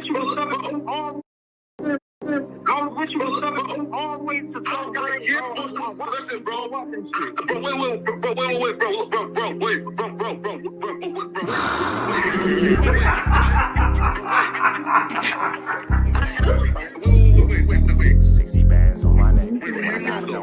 with you all go with you always to talk. Listen, bro. Wait. 60 bands on my neck. I gotta know.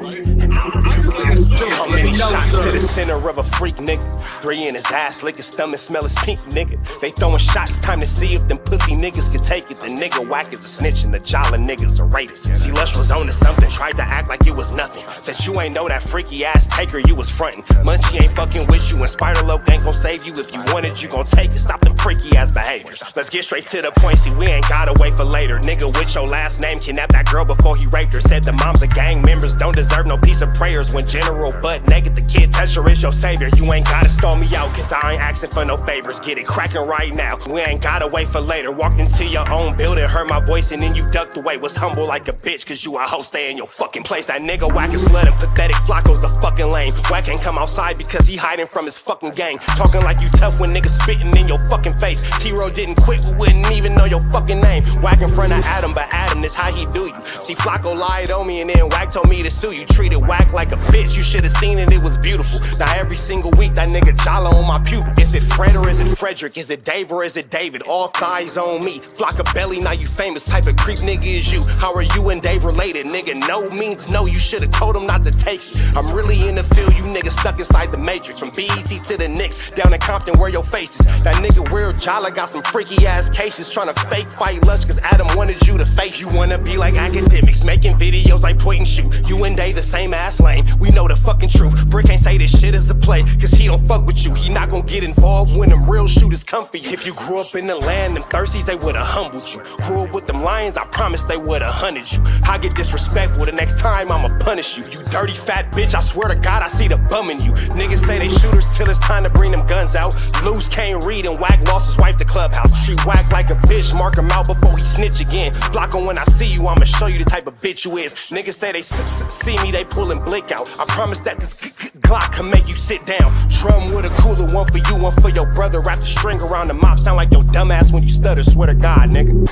How many shots to the center of a freak, nigga? 3 in his ass, lick his stomach, smell his pink, nigga. They throwing shots, time to see if them pussy niggas can take it. The nigga whack is a snitch and the jolly niggas are rapists. See, Lush was on to something, tried to act like it was nothing. Said you ain't know that freaky ass taker you was frontin'. Munchie ain't fucking with you and Spider-Loc ain't gon' save you. If you want it, you gon' take it. Stop them freaky ass behaviors. Let's get straight to the point, see, we ain't gotta wait for later. Nigga with your last name kidnapped that girl before he raped her. Said the moms of gang members don't deserve no piece of prayers. When General butt naked, the kid Tesher is your savior. You ain't gotta stall me out, cause I ain't asking for no favors. Get it cracking right now, we ain't gotta wait for later. Walked into your own building, heard my voice and then you ducked away. Was humble like a bitch, cause you a hoe, stay in your fucking place. That nigga whack is slut and pathetic, FLAKKO's a fucking lame. Whack ain't come outside because he hiding from his fucking gang. Talking like you tough when niggas spitting in your fucking face. T-Ro didn't quit, we wouldn't even know your fucking name. Whack in front of Adam, but Adam is how he do you. See, FLAKKO lied on me and then Whack told me to sue you. Treated Whack like a bitch, you should've seen it, it was beautiful. Now every single week that nigga jolly on my pupil. Is it Fred or is it Frederick? Is it Dave or is it David? All thighs on me. FLAKKO belly, now you famous. Type of creep nigga is you. How are you and Dave related? Nigga, no means no. You should've told him not to take it. I'm really in the field, you niggas stuck inside the matrix. From BET to the Knicks, down in Compton where your face is. That nigga real jolly got some freaky ass cases. Tryna fake fight Lush cause Adam wanted you to face. You wanna be like academics, making videos like point and shoot. You and Dave the same ass lane, we know the fucking truth. Bricc ain't say this shit is a play, cause he don't fuck with you. He not gon' get involved when them real shooters come for you. If you grew up in the land, them thirsties, they would've humbled you. Grew up with them lions, I promise they would've hunted you. I get disrespectful, the next time I'ma punish you. You dirty fat bitch, I swear to God I see the bum in you. Niggas say they shooters till it's time to bring them guns out. Loose can't read and Whack lost his wife to Clubhouse. Treat Whack like a bitch, mark him out before he snitch again. FLAKKO, when I see you, I'ma show you the type of bitch you is. Niggas say they see me, they pullin' blick out. I promise that this Glock can make you sit down. Drum with a cooler, one for you, one for your brother. Wrap the string around the mop, sound like your dumb ass when you stutter. Swear to God, nigga.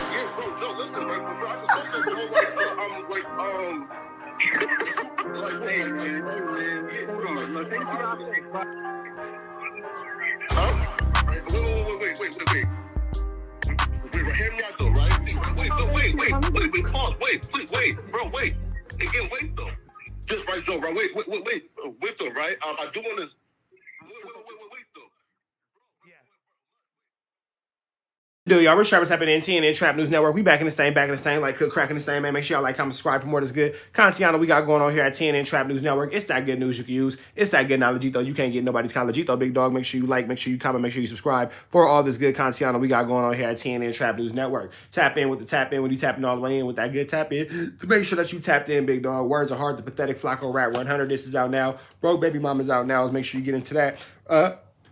Wait. Hear me out though, right? Pause. Wait, bro, wait. Again, wait though. Just right, Joe, right? Wait though, right? I do want to. Wait though. Dude, y'all, we're Trappers tapping in TNN Trap News Network. We back in the same, like cook cracking the same, man. Make sure y'all like, comment, subscribe for more that's good content we got going on here at TNN Trap News Network. It's that good news you can use. It's that good knowledge, though. You can't get nobody's college, though, big dog. Make sure you like, make sure you comment, make sure you subscribe for all this good content we got going on here at TNN Trap News Network. Tap in with the tap in when you tapping all the way in with that good tap in to make sure that you tapped in, big dog. Words are hard. The pathetic FLAKKO Rap 100. This is out now. Broke Baby Mama's out now. Let's make sure you get into that.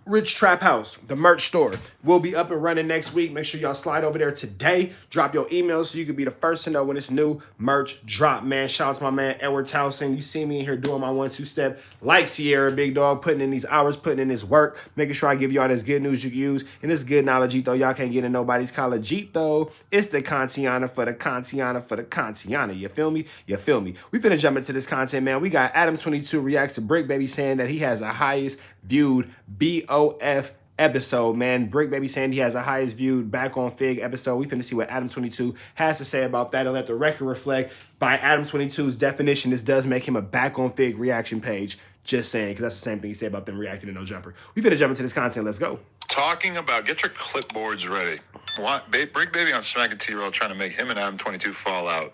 Rich Trap House, the merch store, will be up and running next week. Make sure y'all slide over there today. Drop your email so you can be the first to know when it's new merch drop, man. Shout out to my man, Edward Towson. You see me in here doing my 1-2 step like Sierra, big dog, putting in these hours, putting in this work, making sure I give y'all this good news you can use. And this good knowledge, though. Y'all can't get in nobody's college, though. It's the Contiana for the Contiana for the Contiana. You feel me? You feel me? We finna jump into this content, man. We got Adam22 reacts to Bricc Baby saying that he has the highest viewed BOF episode, man. Bricc Baby saying he has the highest viewed Back on Figg episode. We finna see what Adam22 has to say about that and let the record reflect. By Adam22's definition, this does make him a Back on Figg reaction page. Just saying, because that's the same thing he said about them reacting to No Jumper. We finna jump into this content. Let's go. Talking about, get your clipboards ready. Bricc Baby on Smack and T-Roll trying to make him and Adam22 fall out.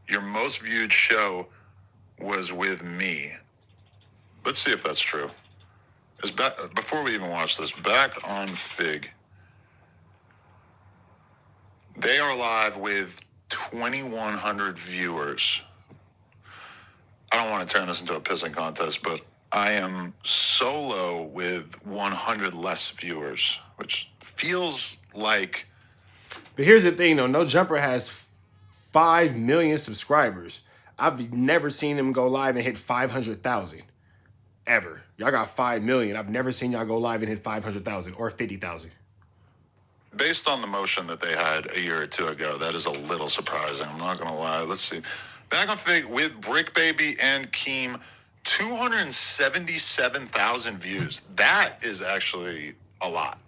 Your most viewed show was with me. Let's see if that's true. Before we even watch this, Back on Figg. They are live with 2,100 viewers. I don't want to turn this into a pissing contest, but I am solo with 100 less viewers, which feels like... But here's the thing, though. No Jumper has 5 million subscribers. I've never seen him go live and hit 500,000. Ever. Y'all got 5 million. I've never seen y'all go live and hit 500,000 or 50,000. based on the motion that they had a year or two ago, that is a little surprising. I'm not gonna lie. Let's see. Back on Figg with Bricc Baby and Keem, 277,000 views. That is actually a lot,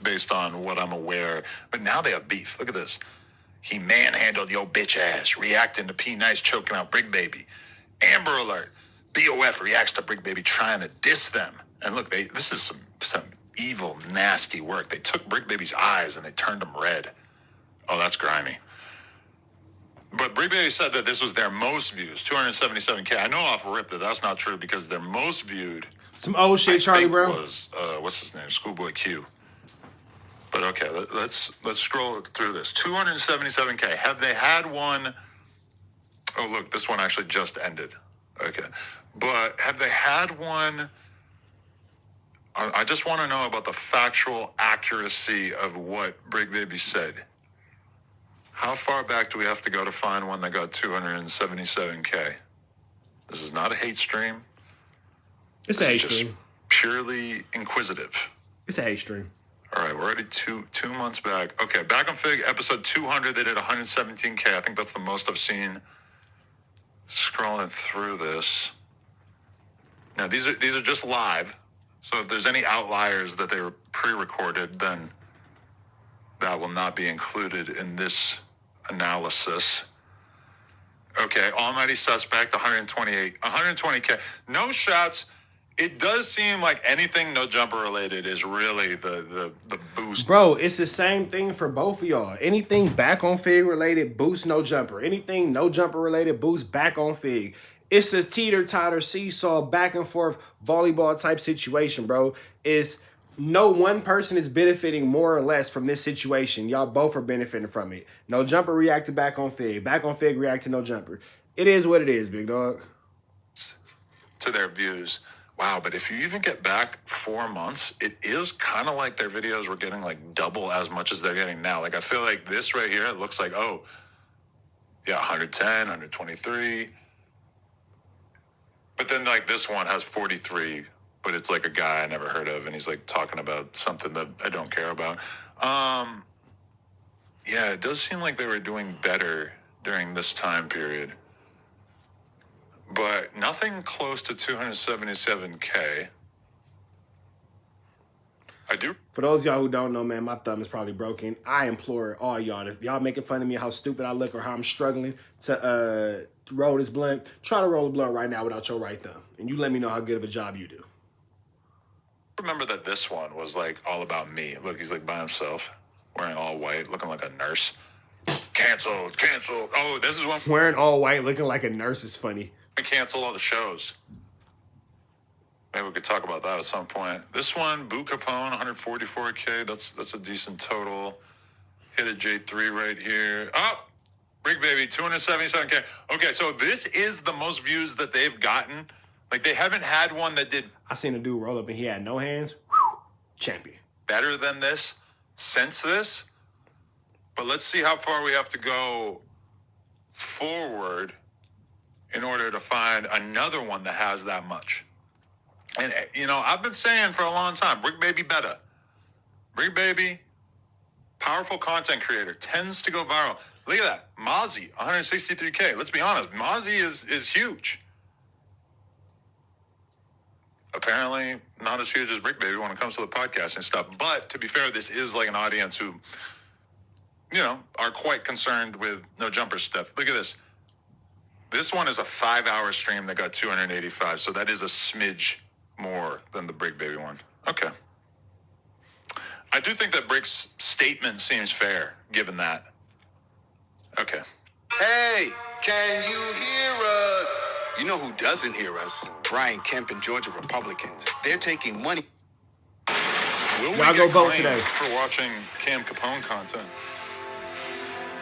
based on what I'm aware. But now they have beef. Look at this. He manhandled yo bitch ass, reacting to P Nice choking out Bricc Baby. Amber Alert. BOF reacts to Bricc Baby trying to diss them. And look, this is some evil, nasty work. They took Bricc Baby's eyes and they turned them red. Oh, that's grimy. But Bricc Baby said that this was their most views, 277K. I know off rip that that's not true because their most viewed. Some old shit, Charlie Brown. Was what's his name? Schoolboy Q. But okay, let's scroll through this. 277K. Have they had one? Oh, look, this one actually just ended. Okay, but have they had one? I just want to know about the factual accuracy of what Bricc Baby said. How far back do we have to go to find one that got 277K? This is not a hate stream. It's a hate stream. Purely inquisitive. It's a hate stream. All right, we're already two months back. Okay, back on Figg, episode 200, they did 117K. I think that's the most I've seen. Scrolling through this. Now, these are just live. So if there's any outliers that they were pre-recorded, then that will not be included in this analysis. Okay, Almighty Suspect, 128, 120K. No shots. It does seem like anything no jumper related is really the boost. Bro, it's the same thing for both of y'all. Anything back on Figg related, boost no jumper. Anything no jumper related, boost back on Figg. It's a teeter-totter seesaw back and forth volleyball type situation, bro. It's no one person is benefiting more or less from this situation. Y'all both are benefiting from it. No jumper reacted back on Figg. Back on Figg reacted no jumper. It is what it is, big dog. To their views. Wow, but if you even get back 4 months, it is kind of like their videos were getting like double as much as they're getting now. Like I feel like this right here, it looks like, oh, yeah, 110, 123. But then like this one has 43, but it's like a guy I never heard of, and he's like talking about something that I don't care about. Yeah, it does seem like they were doing better during this time period. But nothing close to 277K. I do. For those of y'all who don't know, man, my thumb is probably broken. I implore all y'all, if y'all making fun of me how stupid I look or how I'm struggling to roll this blunt, try to roll a blunt right now without your right thumb. And you let me know how good of a job you do. Remember that this one was like all about me. Look, he's like by himself, wearing all white, looking like a nurse. Canceled. Oh, this is one. Wearing all white, looking like a nurse is funny. I canceled all the shows. Maybe we could talk about that at some point. This one, Boo Capone, 144K. That's a decent total. Hit a J3 right here. Oh, Bricc Baby, 277K. Okay, so this is the most views that they've gotten. Like, they haven't had one that did... I seen a dude roll up and he had no hands. Whew, champion. Better than this, since this. But let's see how far we have to go forward in order to find another one that has that much. And, you know, I've been saying for a long time, Bricc Baby better. Bricc Baby, powerful content creator, tends to go viral. Look at that. Mozzie, 163K. Let's be honest. Mozzie is huge. Apparently not as huge as Bricc Baby when it comes to the podcast and stuff. But to be fair, this is like an audience who, you know, are quite concerned with no jumper stuff. Look at this. This one is a 5-hour stream that got 285. So that is a smidge more than the Bricc Baby one. Okay. I do think that Brick's statement seems fair, given that. Okay. Hey, can you hear us? You know who doesn't hear us? Brian Kemp and Georgia Republicans. They're taking money. Will Y'all we go get vote claimed today for watching Cam Capone content?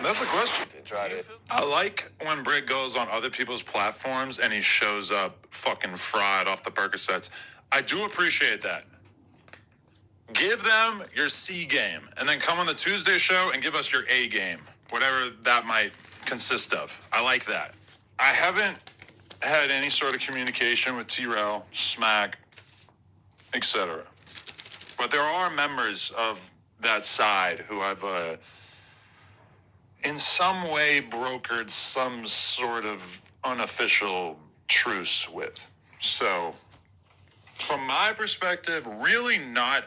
That's the question. I like when Bricc goes on other people's platforms and he shows up fucking fried off the Percocets. I do appreciate that. Give them your C game and then come on the Tuesday show and give us your A game, whatever that might consist of. I like that. I haven't had any sort of communication with T-Rail, Smack, etc. But there are members of that side who I've in some way brokered some sort of unofficial truce with. So, from my perspective, really not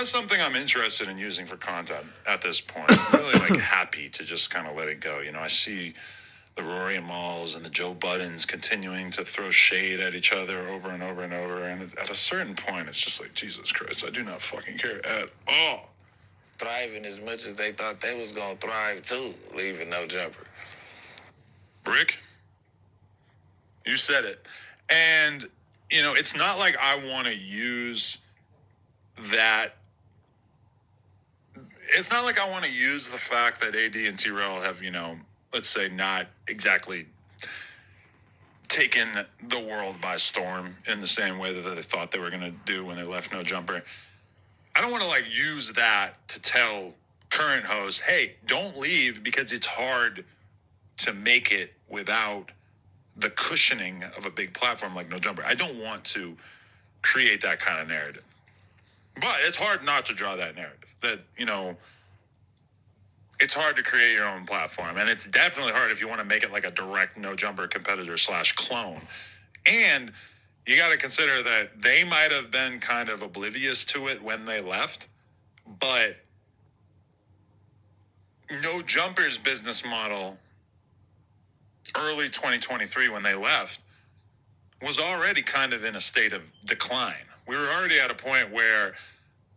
something I'm interested in using for content at this point. I'm really like happy to just kind of let it go. You know, I see the Rory and Malls and the Joe Buddens continuing to throw shade at each other over and over and over. And at a certain point, it's just like, Jesus Christ, I do not fucking care at all. Thriving as much as they thought they was going to thrive too, leaving no jumper. Bricc, you said it. And, you know, it's not like I want to use that. It's not like I want to use the fact that AD and T-Rail have, you know, let's say not exactly taken the world by storm in the same way that they thought they were going to do when they left No Jumper. I don't want to like use that to tell current hosts, hey, don't leave because it's hard to make it without the cushioning of a big platform like No Jumper. I don't want to create that kind of narrative. But it's hard not to draw that narrative that, you know, it's hard to create your own platform. And it's definitely hard if you want to make it like a direct No Jumper competitor / clone. And you got to consider that they might have been kind of oblivious to it when they left. But No Jumper's business model early 2023 when they left was already kind of in a state of decline. We were already at a point where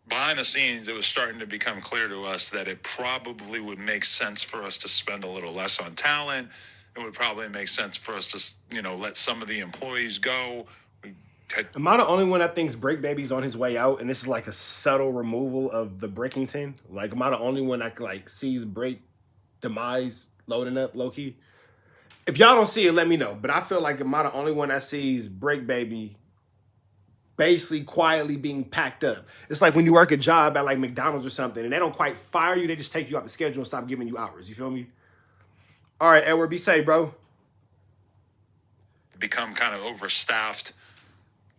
behind the scenes, it was starting to become clear to us that it probably would make sense for us to spend a little less on talent. It would probably make sense for us to, you know, let some of the employees go. Am I the only one that thinks Bricc Baby's on his way out, and this is like a subtle removal of the Brickington? Like, am I the only one that like sees Bricc demise loading up low key? If y'all don't see it, let me know. But I feel like am I the only one that sees Bricc Baby basically quietly being packed up? It's like when you work a job at like McDonald's or something, and they don't quite fire you, they just take you off the schedule and stop giving you hours. You feel me? All right, Edward, be safe, bro. Become kind of overstaffed.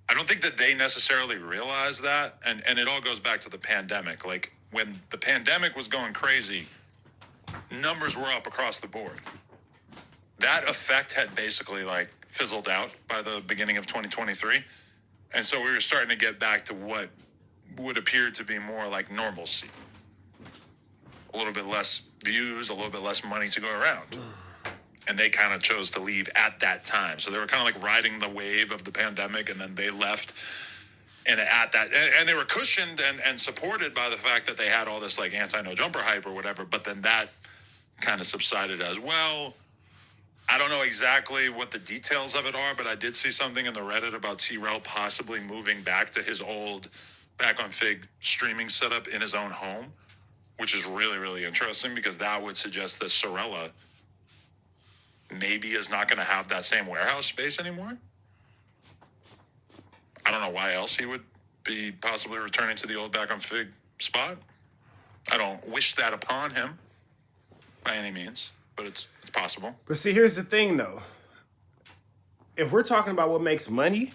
I don't think that they necessarily realize that. And it all goes back to the pandemic. Like when the pandemic was going crazy, numbers were up across the board. That effect had basically like fizzled out by the beginning of 2023. And so we were starting to get back to what would appear to be more like normalcy. A little bit less views, a little bit less money to go around. And they kind of chose to leave at that time. So they were kind of like riding the wave of the pandemic, and then they left. And at that, and they were cushioned and supported by the fact that they had all this like anti-No Jumper hype or whatever. But then that kind of subsided as well. I don't know exactly what the details of it are, but I did see something in the Reddit about T-Rail possibly moving back to his old Back on Figg streaming setup in his own home, which is really, really interesting because that would suggest that Sorella maybe is not going to have that same warehouse space anymore. I don't know why else he would be possibly returning to the old Back on Figg spot. I don't wish that upon him by any means, but it's possible. But see, here's the thing, though. If we're talking about what makes money,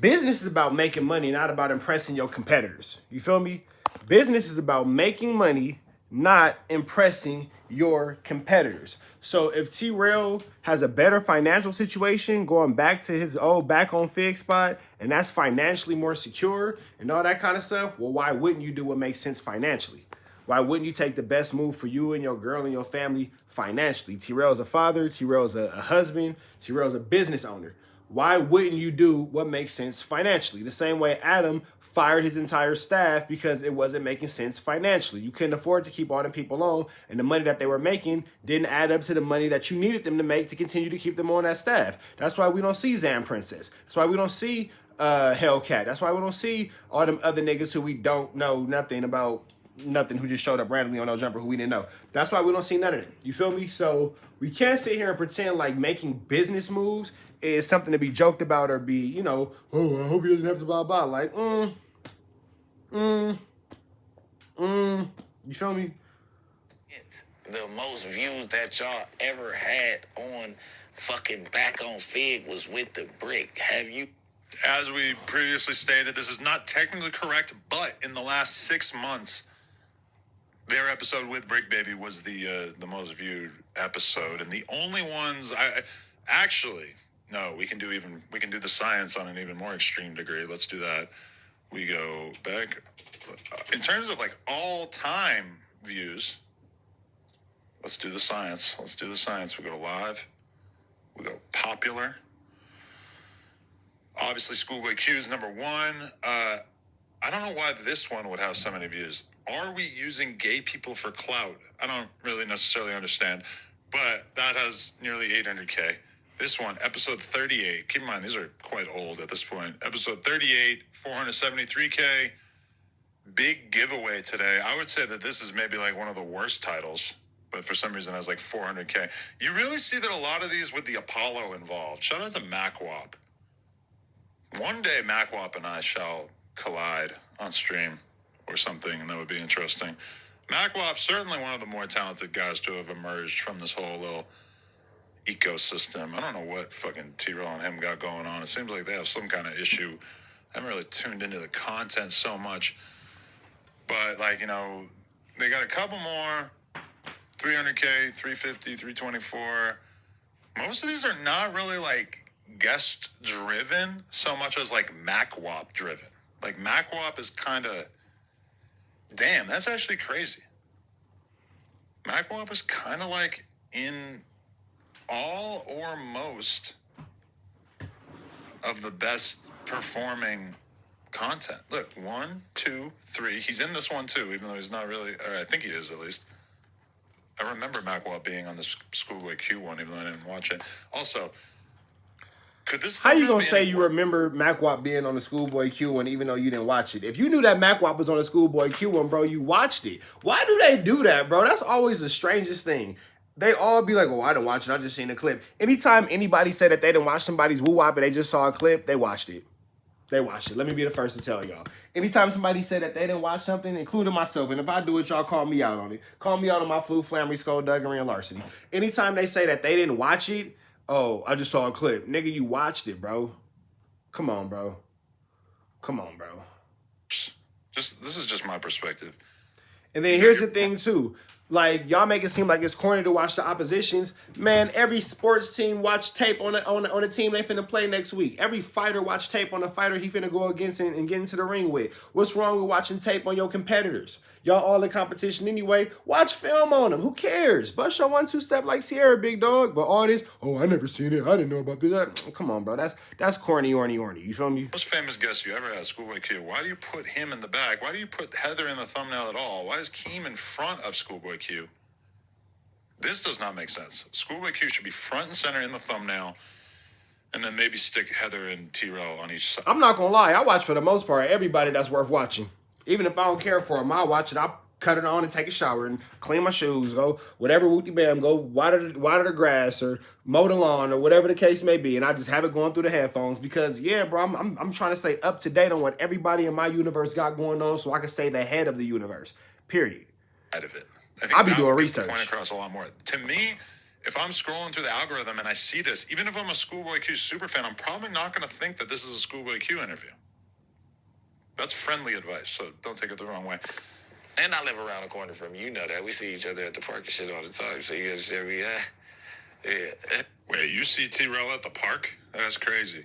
business is about making money, not about impressing your competitors. You feel me? Business is about making money, not impressing your competitors. So if T-Rail has a better financial situation going back to his old Back on Figg spot, and that's financially more secure and all that kind of stuff, well, why wouldn't you do what makes sense financially? Why wouldn't you take the best move for you and your girl and your family financially? T-Rail's a father, T-Rail's a husband, T-Rail's a business owner. Why wouldn't you do what makes sense financially? The same way Adam fired his entire staff because it wasn't making sense financially. You couldn't afford to keep all them people on, and the money that they were making didn't add up to the money that you needed them to make to continue to keep them on that staff. That's why we don't see Zam Princess. That's why we don't see Hellcat. That's why we don't see all them other niggas who we don't know nothing about, nothing, who just showed up randomly on No Jumper who we didn't know. That's why we don't see none of them. You feel me? So we can't sit here and pretend like making business moves is something to be joked about or be, you know, oh, I hope he doesn't have to blah, blah. Like, you feel me? The most views that y'all ever had on fucking Back on Figg was with the Bricc. Have you As we previously stated, this is not technically correct, but in the last 6 months, their episode with Bricc Baby was the most viewed episode, and the only ones we can do the science on an even more extreme degree. Let's do that. We go back in terms of like all time views. Let's do the science. We go to live. We go popular. Obviously, Schoolboy Q is number one. I don't know why this one would have so many views. Are we using gay people for clout? I don't really necessarily understand, but that has nearly 800K. This one, episode 38. Keep in mind, these are quite old at this point. Episode 38, 473K. Big giveaway today. I would say that this is maybe like one of the worst titles, but for some reason it has like 400K. You really see that a lot of these with the Apollo involved. Shout out to MacWap. One day, MacWap and I shall collide on stream or something, and that would be interesting. MacWap, certainly one of the more talented guys to have emerged from this whole little ecosystem. I don't know what fucking T-Roll and him got going on. It seems like they have some kind of issue. I haven't really tuned into the content so much. But, like, you know, they got a couple more. 300K, 350, 324. Most of these are not really, like, guest-driven so much as, like, MacWap-driven. Like, MacWap is kind of... Damn, that's actually crazy. MacWap is kind of, like, in all or most of the best performing content. Look, 1, 2, 3. He's in this one, too, even though he's not really... Or I think he is, at least. I remember MacWap being on this Schoolboy Q one, even though I didn't watch it. Also... How you gonna say you remember MacWap being on the Schoolboy Q one even though you didn't watch it? If you knew that MacWap was on the Schoolboy Q one, bro, you watched it. Why do they do that, bro? That's always the strangest thing. They all be like, oh, I didn't watch it. I just seen the clip. Anytime anybody said that they didn't watch somebody's woo-wop and they just saw a clip, they watched it. They watched it. Let me be the first to tell y'all. Anytime somebody said that they didn't watch something, including myself, and if I do it, y'all call me out on it. Call me out on my flu, flammery, skullduggery, and larceny. Anytime they say that they didn't watch it, oh, I just saw a clip. Nigga, you watched it, bro. Come on, bro. Come on, bro. This is just my perspective. And then here's the thing, too. Like, y'all make it seem like it's corny to watch the oppositions. Man, every sports team watch tape on the team they finna play next week. Every fighter watch tape on the fighter he finna go against and get into the ring with. What's wrong with watching tape on your competitors? Y'all all in competition anyway. Watch film on them. Who cares? Bust your 1-2 step like Sierra, big dog. But all this, oh, I never seen it. I didn't know about this. Come on, bro. That's corny, orny. You feel me? Most famous guest you ever had, Schoolboy Q. Why do you put him in the back? Why do you put Heather in the thumbnail at all? Why is Keem in front of Schoolboy Q? This does not make sense. Schoolboy Q should be front and center in the thumbnail, and then maybe stick Heather and T-Roll on each side. I'm not gonna lie. I watch for the most part everybody that's worth watching. Even if I don't care for them, I'll watch it. I'll cut it on and take a shower and clean my shoes, go whatever wooty bam, go water the grass or mow the lawn or whatever the case may be, and I just have it going through the headphones because yeah, bro, I'm trying to stay up to date on what everybody in my universe got going on so I can stay the head of the universe. Period. Out of it. I'll be doing research. Point across a lot more. To me, if I'm scrolling through the algorithm and I see this, even if I'm a Schoolboy Q super fan, I'm probably not going to think that this is a Schoolboy Q interview. That's friendly advice, so don't take it the wrong way. And I live around the corner from you. You know that. We see each other at the park and shit all the time. So you understand me? Yeah. Wait, you see T-Rell at the park? That's crazy.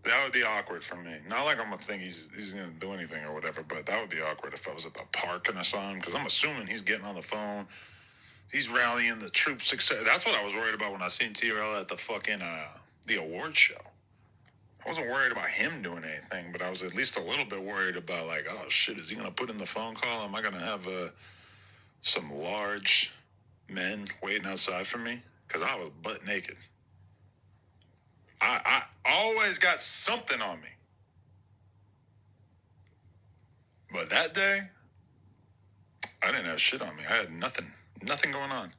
That would be awkward for me. Not like I'm going to think he's going to do anything or whatever, but that would be awkward if I was at the park and I saw him, because I'm assuming he's getting on the phone. He's rallying the troops. That's what I was worried about when I seen T-Rell at the fucking, the award show. I wasn't worried about him doing anything, but I was at least a little bit worried about, like, oh, shit, is he going to put in the phone call? Am I going to have some large men waiting outside for me? Because I was butt naked. I always got something on me. But that day, I didn't have shit on me. I had nothing going on.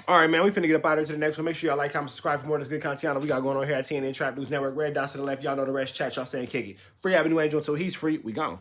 All right, man, we finna get up out of here to the next one. Make sure y'all like, comment, subscribe for more of this good content we got going on here at TNN Trap News Network. Red dots to the left, y'all know the rest. Chat, y'all saying kick it. Free Avenue Angel until he's free. We gone.